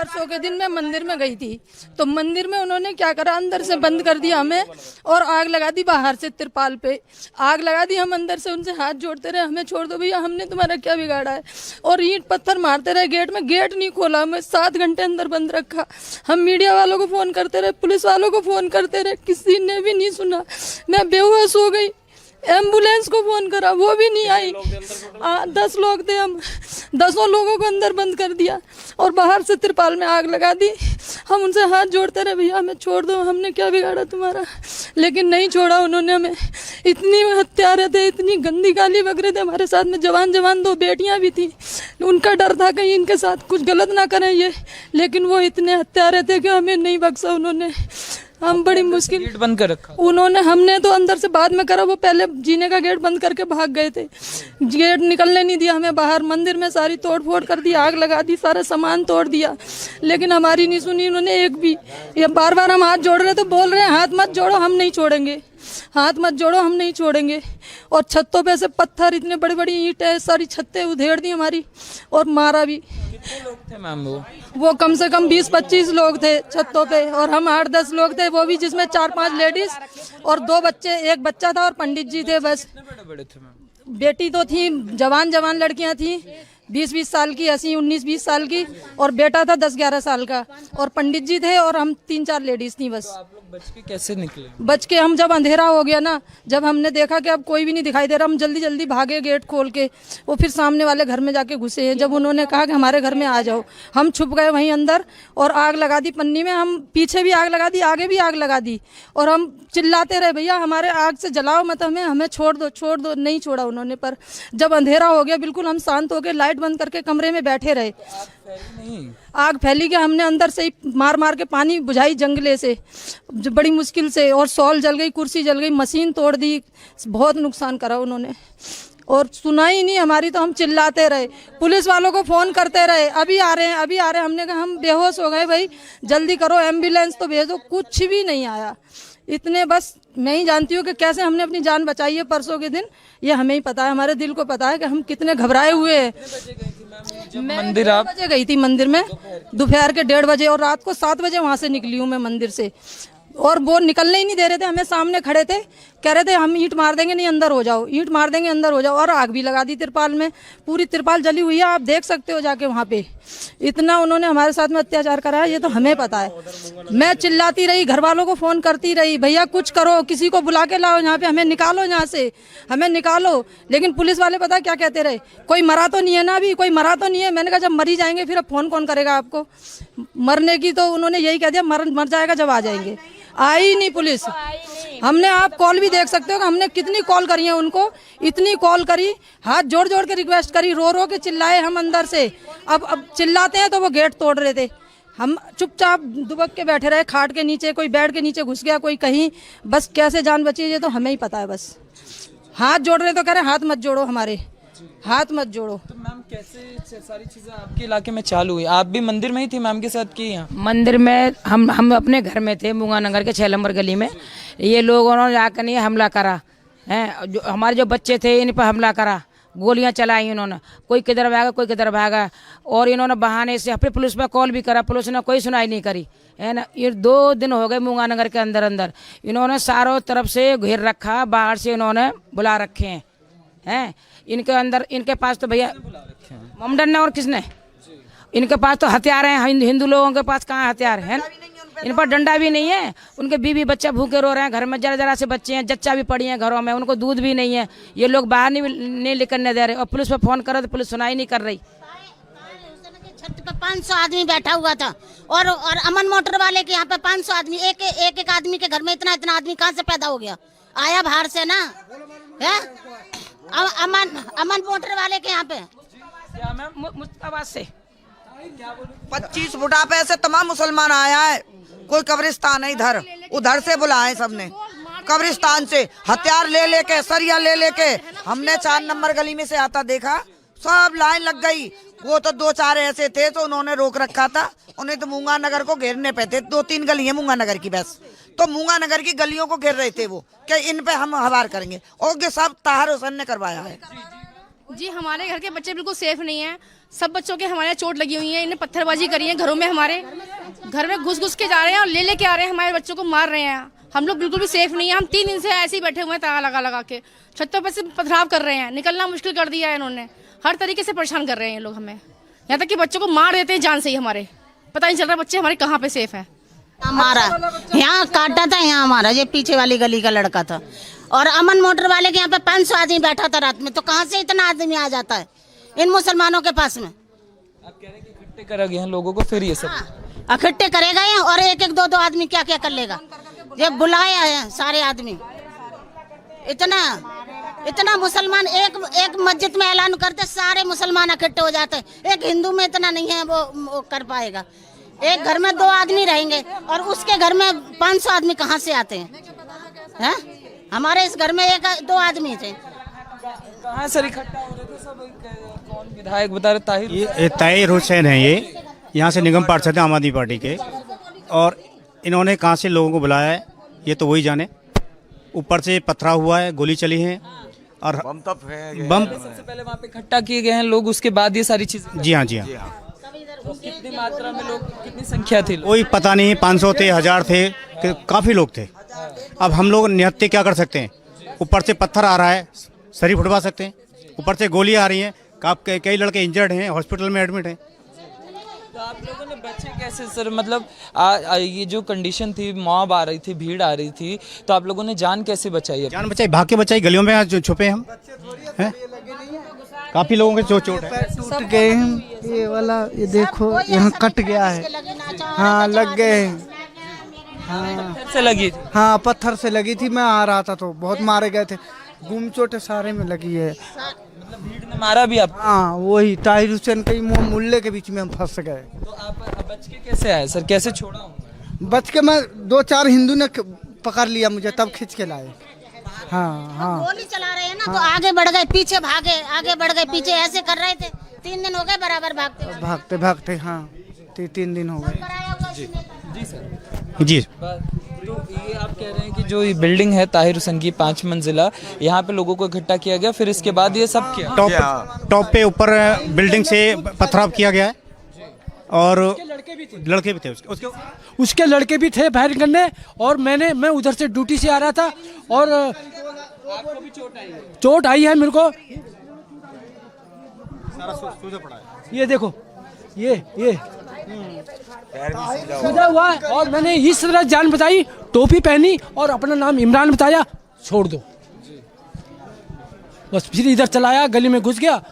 परसों के दिन मैं मंदिर में गई थी, तो मंदिर में उन्होंने क्या करा, अंदर से बंद कर दिया हमें और आग लगा दी बाहर से, तिरपाल पे आग लगा दी। हम अंदर से उनसे हाथ जोड़ते रहे, हमें छोड़ दो भैया, हमने तुम्हारा क्या बिगाड़ा है। और ईंट पत्थर मारते रहे गेट में, गेट नहीं खोला, हमें 7 घंटे अंदर बंद रखा। हम मीडिया वालों को फोन करते रहे, पुलिस वालों को फोन करते रहे, किसी ने भी नहीं सुना। मैं बेहोश हो गई, एम्बुलेंस को फोन करा, वो भी नहीं आई। 10 लोग थे हम, 10 लोगों को अंदर बंद कर दिया और बाहर से तिरपाल में आग लगा दी। हम उनसे हाथ जोड़ते रहे, भैया हमें छोड़ दो, हमने क्या बिगाड़ा तुम्हारा, लेकिन नहीं छोड़ा उन्होंने हमें। इतनी हत्यारे थे, इतनी गंदी गाली बक रहे थे हमारे साथ में। जवान 2 बेटियां भी थी, उनका डर था कहीं इनके साथ कुछ गलत ना करें ये, लेकिन वो इतने हत्यारे थे कि हमें नहीं बख्शा उन्होंने। हम बड़ी मुश्किल गेट बंद कर रखा उन्होंने, हमने तो अंदर से बाद में करा, वो पहले जीने का गेट बंद करके भाग गए थे। गेट निकलने नहीं दिया हमें बाहर, मंदिर में सारी तोड़ फोड़ कर दी, आग लगा दी, सारा सामान तोड़ दिया, लेकिन हमारी नहीं सुनी उन्होंने एक भी। ये बार बार हम हाथ जोड़ रहे तो बोल रहे हैं हाथ मत जोड़ो, हम नहीं छोड़ेंगे, हाथ मत जोड़ो, हम नहीं छोड़ेंगे। और छतों पे से पत्थर, इतने बड़ी बड़ी ईंटें, सारी छतें उधेड़ दी हमारी और मारा भी। कितने लोग थे मैम वो कम से कम 20-25 लोग थे छतों पे, और हम 8-10 लोग थे, वो भी जिसमें 4-5 लेडीज और 2 बच्चे, एक बच्चा था और पंडित जी थे बस। कितने बड़े बड़े थे मैम? बेटी तो थी, जवान लड़कियां थी, 20-20 साल की, ऐसी 19-20 साल की, और बेटा था 10-11 साल का, और पंडित जी थे और हम 3-4 लेडीज थी बस। आप लोग बच के कैसे निकले? बच के हम, जब अंधेरा हो गया ना, जब हमने देखा कि अब कोई भी नहीं दिखाई दे रहा, हम जल्दी जल्दी भागे गेट खोल के। वो फिर सामने वाले घर में जाके घुसे हैं, जब उन्होंने कहा कि हमारे घर में आ जाओ, हम छुप गए वहीं अंदर और आग लगा दी पन्नी में। हम पीछे भी आग लगा दी, आगे भी आग लगा दी, और हम चिल्लाते रहे भैया हमारे आग से जलाओ मत, हमें छोड़ दो, छोड़ दो। नहीं छोड़ा उन्होंने। पर जब अंधेरा हो गया बिल्कुल, हम शांत होकर लाइट बंद करके कमरे में बैठे रहे। नहीं, आग फैली कि हमने अंदर से ही मार मार के पानी बुझाई जंगले से, बड़ी मुश्किल से, और सॉल जल गई, कुर्सी जल गई, मशीन तोड़ दी, बहुत नुकसान करा उन्होंने। और सुनाई नहीं हमारी, तो हम चिल्लाते रहे, पुलिस वालों को फोन करते रहे, अभी आ रहे हैं, अभी आ रहे हैं। हमने कहा हम बेहोश हो गए भाई, जल्दी करो, एम्बुलेंस तो भेजो, कुछ भी नहीं आया। इतने बस मैं ही जानती हूँ कि कैसे हमने अपनी जान बचाई है परसों के दिन, ये हमें ही पता है, हमारे दिल को पता है कि हम कितने घबराए हुए हैं। मैं मंदिर 1:30 बजे गई थी मंदिर में, दोपहर के 1:30 बजे, और रात को 7 बजे वहां से निकली हूँ मैं मंदिर से। और वो निकलने ही नहीं दे रहे थे, हमें सामने खड़े थे, कह रहे थे हम ईंट मार देंगे, नहीं अंदर हो जाओ, ईंट मार देंगे अंदर हो जाओ। और आग भी लगा दी तिरपाल में, पूरी तिरपाल जली हुई है, आप देख सकते हो जाके वहाँ पे। इतना उन्होंने हमारे साथ में अत्याचार करा है, ये तो हमें पता है। मैं चिल्लाती रही, घर वालों को फोन करती रही, भैया कुछ करो, किसी को बुला के लाओ यहाँ पे, हमें निकालो यहाँ से, हमें निकालो। लेकिन पुलिस वाले पता क्या कहते रहे, कोई मरा तो नहीं है ना, अभी कोई मरा तो नहीं है। मैंने कहा जब मरी जाएंगे फिर अब फोन कौन करेगा आपको, मरने की तो उन्होंने यही कह दिया, मर जाएगा जब आ जाएंगे। आई नहीं पुलिस। हमने, आप कॉल भी देख सकते हो कि हमने कितनी कॉल करी है उनको, इतनी कॉल करी, हाथ जोड़ जोड़ के रिक्वेस्ट करी, रो रो के चिल्लाए हम अंदर से। अब चिल्लाते हैं तो वो गेट तोड़ रहे थे। हम चुपचाप दुबक के बैठे रहे, खाट के नीचे, कोई बेड के नीचे घुस गया, कोई कहीं, बस कैसे जान बची ये तो हमें ही पता है। बस हाथ जोड़ रहे तो कह रहे हाथ मत जोड़ो, हमारे हाथ मत जोड़ो। तो मैम कैसे सारी चीजें आपके इलाके में चालू हुई? आप भी मंदिर में ही थी मैम के साथ की? यहाँ मंदिर में हम अपने घर में थे, मुंगानगर के 6 नंबर गली में। ये लोगों ने जाकर नहीं हमला करा है, जो हमारे जो बच्चे थे इन पर हमला करा, गोलियां चलाई इन्होंने, कोई किधर भागा कोई किधर भागा। और इन्होंने बहाने से अपने पुलिस पर कॉल भी करा, पुलिस ने कोई सुनाई नहीं करी है ना। ये 2 दिन हो गए मुंगानगर के अंदर इन्होंने चारों तरफ से घेर रखा, बाहर से इन्होंने बुला रखे हैं। इनके अंदर, इनके पास तो भैया ममडन ने और किसने, इनके पास तो हथियार हैं। हिंदू लोगों के पास कहाँ हथियार है? इन पर डंडा भी नहीं है। उनके बीवी बच्चा भूखे रो रहे हैं, घर में जरा जरा से बच्चे हैं, जच्चा भी पड़ी हैं घरों में, उनको दूध भी नहीं है। ये लोग बाहर नहीं निकलने दे रहे, और पुलिस पर फोन करो तो पुलिस सुनाई नहीं कर रही। छत पे 500 आदमी बैठा हुआ था, और अमन मोटर वाले के यहाँ पे 500 आदमी, एक आदमी के घर में इतना आदमी कहाँ से पैदा हो गया? आया बाहर से ना, है? अमन मोटर वाले के यहाँ पे मुस्ताबाद से 25 बुढ़ापे से तमाम मुसलमान आया है। कोई कब्रिस्तान है इधर, उधर से बुलाए सबने, कब्रिस्तान से हथियार ले लेके, सरिया ले लेके। हमने 4 नंबर गली में से आता देखा, सब लाइन लग गई। वो तो 2-4 ऐसे थे तो उन्होंने रोक रखा था, उन्हें तो मूंगा नगर को घेरने पे थे। 2-3 गली है मूंगा नगर की, बस तो मूंगा नगर की गलियों को घेर रहे थे वो, कि इन पे हम हवार करेंगे। और सब ताहर हुसैन ने करवाया है। जी हमारे घर के बच्चे बिल्कुल सेफ नहीं हैं। सब बच्चों के हमारे चोट लगी हुई है, इन्हें पत्थरबाजी करी है घरों में, हमारे घर में घुस के जा रहे हैं और ले के आ रहे हैं, हमारे बच्चों को मार रहे हैं। हम लोग बिल्कुल भी सेफ नहीं है। हम 3 दिन से ऐसे ही बैठे हुए हैं ताला लगा के, छतों पर से पथराव कर रहे हैं, निकलना मुश्किल कर दिया है इन्होंने। हर तरीके से परेशान कर रहे हैं ये लोग हमें, यहाँ तक कि बच्चों को मार देते हैं जान से ही। हमारे पता नहीं चल रहा बच्चे हमारे कहाँ पे सेफ है। हमारा यहाँ काटा था, यहाँ हमारा ये पीछे वाली गली का लड़का था, और अमन मोटर वाले के यहाँ पे 500 आदमी बैठा था रात में। तो कहाँ से इतना आदमी आ जाता है इन मुसलमानों के पास में? आप कह रहे हैं कि इकट्ठे करा गए हैं लोगों को, फिर ये सब इकट्ठे करेगा ये, और एक एक दो आदमी क्या क्या कर लेगा। ये बुलाया है सारे आदमी, इतना मुसलमान एक मस्जिद में ऐलान करते सारे मुसलमान इकट्ठे हो जाते हैं। एक हिंदू में इतना नहीं है वो कर पाएगा। एक घर में 2 आदमी रहेंगे और उसके घर में 500 आदमी कहाँ से आते हैं? हमारे इस घर में 1-2 आदमी थे। कहाँ सर इकट्ठा हो रहे थे सब? कौन विधायक बता रहे? ताहिर हुसैन है, ये यहाँ से निगम पार्षद है आम आदमी पार्टी के, और इन्होंने कहाँ से लोगों को बुलाया है ये तो वही जाने। ऊपर से पथराव हुआ है, गोली चली है और बम सबसे पहले वहाँ पे इकट्ठा किए गए हैं लोग, उसके बाद ये सारी चीजें। जी हाँ। कितनी मात्रा में लोग, कितनी संख्या थी? कोई पता नहीं, 500 थे, 1000 थे, काफी लोग थे। अब हम लोग निहत्ते क्या कर सकते हैं? ऊपर से पत्थर आ रहा है, शरीर फुटवा सकते हैं, ऊपर से गोली आ रही हैं, कई लड़के इंजर्ड हैं, हॉस्पिटल में एडमिट हैं। तो आप लोगों ने बचे कैसे सर? मतलब ये जो कंडीशन थी, मॉब आ रही थी, भीड़ आ रही थी, तो आप लोगों ने जान कैसे बचाई? जान बचाई, भाग के बचाई, गलियों में जो छुपे हम हैं। काफी लोगों के चोट है, टूट गए हैं। ये वाला ये देखो यहाँ कट गया है। हाँ लग गए हैं। पत्थर से लगी थी? हाँ पत्थर से लगी थी, मैं आ रहा था तो बहुत मारे गए थे। गुम चोटें सारे में लगी है। मतलब भीड़ ने मारा भी आप? हाँ वही ताहिर हुसैन के मुल्ले के बीच में हम फंस गए। तो आप बच के कैसे आए सर? कैसे छोड़ा? बच के मैं 2-4 हिंदू ने पकड़ लिया मुझे, तब खींच के लाए। हाँ गोली चला रहे हैं ना, तो आगे बढ़ गए, पीछे भागे, आगे बढ़ गए, पीछे ऐसे कर रहे थे। 3 दिन हो गए बराबर भागते। हाँ 3 दिन हो गए। जी सर जी। तो ये आप कह रहे हैं कि जो ये बिल्डिंग है ताहिर हुसैन की 5 मंजिला, यहाँ पे लोगों को इकट्ठा किया गया, फिर इसके बाद ये सब किया? टॉप पे ऊपर बिल्डिंग से पथराव किया गया है, और लड़के भी थे उसके लड़के भी थे फायरिंग करने। और मैं उधर से ड्यूटी से आ रहा था, और आपको भी चोट आई है मेरे को। ये देखो, ये सीधा हुआ है, और मैंने इस तरह जान बचाई, टोपी पहनी और अपना नाम इमरान बताया, छोड़ दो बस। फिर इधर चलाया, गली में घुस गया,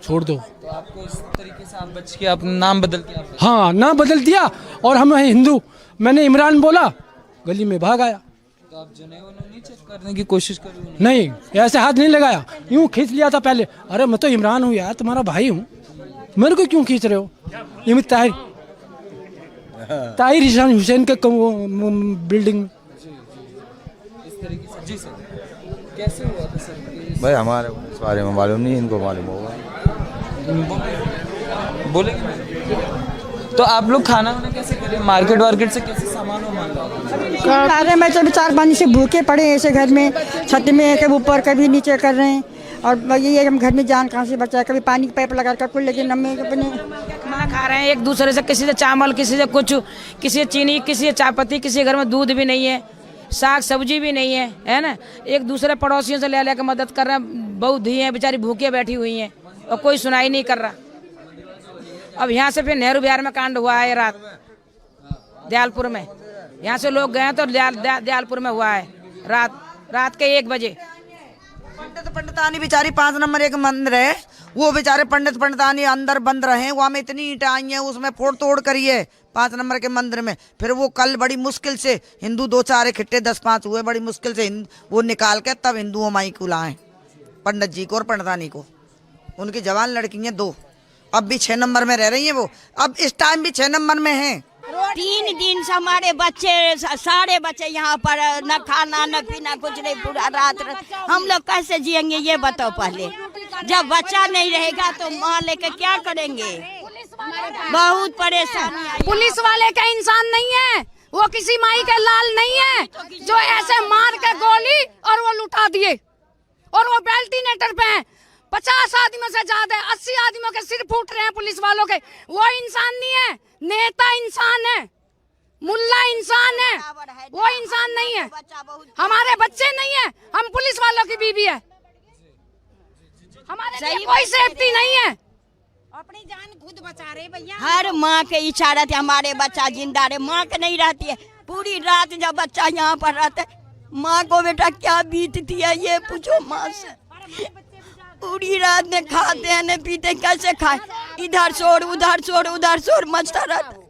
छोड़ दो। तो आपको इस तरीके से आप बच के अपना नाम बदल के? हाँ नाम बदल दिया, और हम हैं हिंदू, मैंने इमरान बोला, गली में भाग आया। तो आप जनेऊ नहीं चेक करने की कोशिश करी? नहीं, ऐसे हाथ नहीं लगाया, यूं खींच लिया था पहले। अरे मैं तो इमरान हूँ यार, तुम्हारा भाई हूँ, मेरे को क्यों खींच रहे हो? ये ताहिर हुसैन के बिल्डिंग में इस तरीके से। जी सर कैसे हुआ था सर? भाई हमारे इस बारे में मालूम नहीं, इनको मालूम होगा। बोलेंगे। तो आप लोग खाना वाना कैसे करें? मार्केट से कैसे सामान खा रहे? मैं तो 4-5 से भूखे पड़े ऐसे घर में, छत में कभी ऊपर कभी नीचे कर रहे हैं, और ये हम घर में जान कहाँ से बचाए? कभी पानी की पाइप लगा कर कुछ, लेकिन हम अपने खाना खा रहे हैं एक दूसरे से, किसी से चावल, किसी से कुछ, किसी से चीनी, किसी से चाय पत्ती, किसी के घर में दूध भी नहीं है, साग सब्जी भी नहीं है ना। एक दूसरे पड़ोसियों से ले के मदद कर रहे हैं। बहुत धी हैं बेचारी, भूखे बैठी हुई हैं, और कोई सुनाई नहीं कर रहा। अब यहाँ से फिर नेहरू विहार में कांड हुआ है रात, दयालपुर में। यहाँ से लोग गए तो दयालपुर में हुआ है रात के 1 बजे। पंडितानी बेचारी 5 नंबर एक मंदिर है, वो बेचारे पंडितानी अंदर बंद रहे, वहाँ में इतनी ईंटें आई हैं, उसमें फोड़ तोड़ करी है 5 नंबर के मंदिर में। फिर वो कल बड़ी मुश्किल से हिंदू 2-4 इकट्ठे 10-5 हुए, बड़ी मुश्किल से वो निकाल के तब हिंदुओं माई को लाए, पंडित जी को और पंडितानी को। उनकी जवान लड़की हैं 2, अब भी 6 नंबर में रह रही हैं वो, अब इस टाइम भी 6 नंबर में हैं। 3 दिन से हमारे बच्चे, सारे बच्चे यहाँ पर, न खाना न पीना कुछ नहीं, पूरा रात हम लोग कैसे जिएंगे ये बताओ पहले। जब बच्चा नहीं रहेगा तो माँ लेके क्या करेंगे? बहुत परेशानी। पुलिस वाले का इंसान नहीं है, वो किसी माई के लाल नहीं है जो ऐसे मार के गोली और वो लुटा दिए, और वो वेंटिलेटर पे हैं। 50 आदमियों से ज्यादा 80 आदमियों के सिर फूट रहे हैं पुलिस वालों के। वो इंसान नहीं है, नेता इंसान है, मुल्ला इंसान है, वो इंसान नहीं है। हमारे बच्चे नहीं है, हम पुलिस वालों की बीवी है, हमारे लिए कोई सेफ्टी नहीं है। अपनी जान खुद बचा रहे भैया। हर माँ के इशारा थे हमारे बच्चा जिंदा रहे। माँ के नहीं रहती है, पूरी रात जब बच्चा यहाँ पर रहता है, माँ को बेटा क्या बीतती है ये पूछो माँ से। पूरी रात न खाते हैं न पीते, कैसे खाए, इधर शोर उधर शोर उधर शोर मचता रहता है,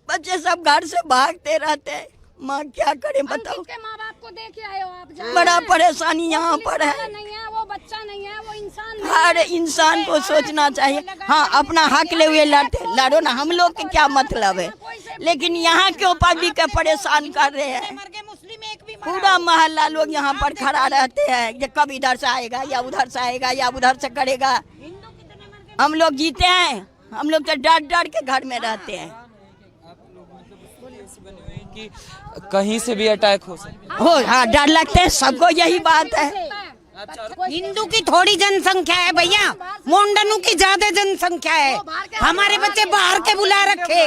बच्चे सब घर से भागते रहते हैं। माँ क्या करे बताओ। माँ बाप को देख आए हो आप, बड़ा परेशानी यहाँ पर है। नहीं है वो बच्चा नहीं है, वो इंसान नहीं हर इंसान को सोचना चाहिए, हाँ अपना हक ले हुए लड़ो ना, हम लोग के क्या मतलब है, लेकिन यहाँ के पब्लिक के परेशान कर रहे हैं। पूरा मोहल्ला लोग यहाँ पर खड़ा रहते हैं कि कब इधर से आएगा या उधर से आएगा या उधर से करेगा। हम लोग जीते हैं, हम लोग तो डर डर के घर में रहते हैं। कि कहीं से भी अटैक हो सकता हो हाँ, डर लगते है सबको, यही बात है। हिंदू की थोड़ी जनसंख्या है भैया, मुंडनों की ज्यादा जनसंख्या है। हमारे बच्चे बाहर के बुला रखे,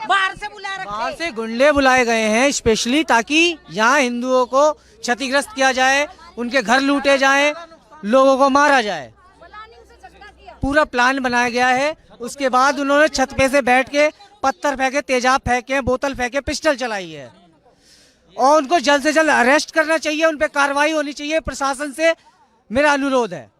बाहर से बुला रखे, बाहर से गुंडे बुलाए गए हैं स्पेशली, ताकि यहाँ हिंदुओं को क्षतिग्रस्त किया जाए, उनके घर लूटे जाएं, लोगों को मारा जाए। पूरा प्लान बनाया गया है। उसके बाद उन्होंने छत पे से बैठ के पत्थर फेंके, तेजाब फेंके, बोतल फेंके, पिस्टल चलाई है, और उनको जल्द से जल्द अरेस्ट करना चाहिए, उन पे कार्रवाई होनी चाहिए। प्रशासन से मेरा अनुरोध है।